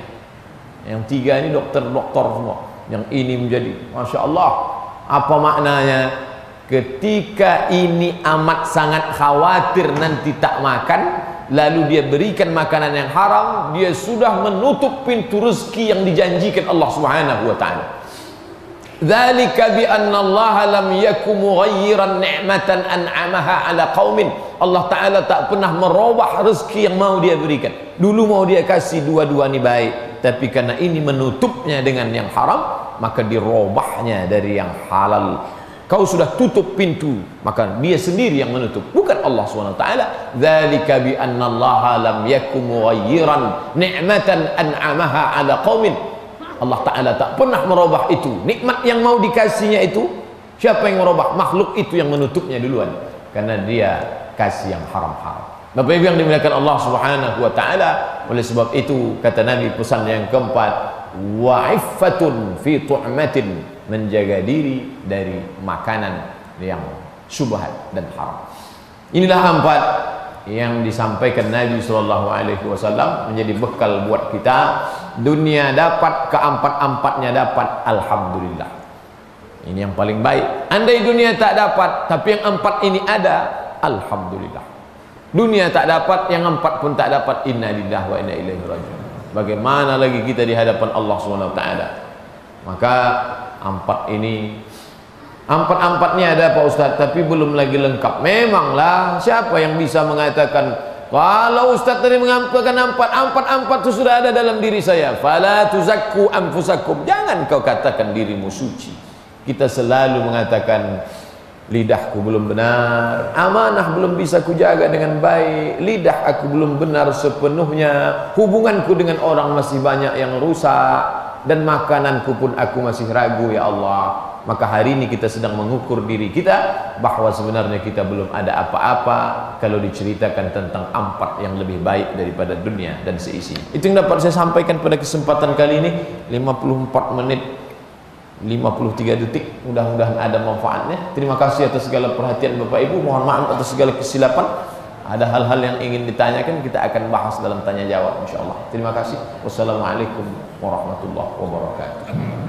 yang 3 ini dokter-doktor semua. Yang ini menjadi, Masya Allah. Apa maknanya? Ketika ini amat sangat khawatir nanti tak makan, lalu dia berikan makanan yang haram, dia sudah menutup pintu rezeki yang dijanjikan Allah Subhanahu wa ta'ala. Dzalika bi anna Allah lam yakum mughayyiran ni'matan an'amaha 'ala qaumin. Allah Taala tak pernah merubah rezeki yang mau dia berikan. Dulu mau dia kasih dua-dua ni baik, tapi karena ini menutupnya dengan yang haram, maka dirubahnya dari yang halal. Kau sudah tutup pintu, maka dia sendiri yang menutup, bukan Allah SWT. Dzalika bi anna Allah lam yakum mughayyiran ni'matan an'amaha 'ala qaumin. Allah Ta'ala tak pernah merubah itu. Nikmat yang mau dikasihnya itu, siapa yang merubah? Makhluk itu yang menutupnya duluan, karena dia kasih yang haram-haram. Bapak Ibu yang dimuliakan Allah Subhanahu wa Ta'ala, oleh sebab itu kata Nabi pesan yang keempat, wa'iffatun fi tu'matin, menjaga diri dari makanan yang syubhat dan haram. Inilah 4 yang disampaikan Nabi SAW menjadi bekal buat kita. Dunia dapat, keempat-empatnya dapat, alhamdulillah. Ini yang paling baik. Andai dunia tak dapat, tapi yang 4 ini ada, alhamdulillah. Dunia tak dapat, yang 4 pun tak dapat, inna lillahi wa inna ilaihi raji'un. Bagaimana lagi kita di hadapan Allah SWT? Maka 4 ini, 4-4-nya ada Pak Ustaz, tapi belum lagi lengkap. Memanglah, siapa yang bisa mengatakan kalau Ustaz tadi mengampilkan 4 itu sudah ada dalam diri saya? Fala tuzakku anfusakum, jangan kau katakan dirimu suci. Kita selalu mengatakan lidahku belum benar, amanah belum bisa kujaga dengan baik, lidah aku belum benar sepenuhnya, hubunganku dengan orang masih banyak yang rusak, dan makananku pun aku masih ragu ya Allah. Maka hari ini kita sedang mengukur diri kita bahwa sebenarnya kita belum ada apa-apa kalau diceritakan tentang 4 yang lebih baik daripada dunia dan seisi. Itu yang dapat saya sampaikan pada kesempatan kali ini. 54 menit 53 detik, mudah-mudahan ada manfaatnya. Terima kasih atas segala perhatian Bapak Ibu, mohon maaf atas segala kesilapan. Ada hal-hal yang ingin ditanyakan, kita akan bahas dalam tanya jawab insyaallah. Terima kasih. Wassalamualaikum warahmatullahi wabarakatuh.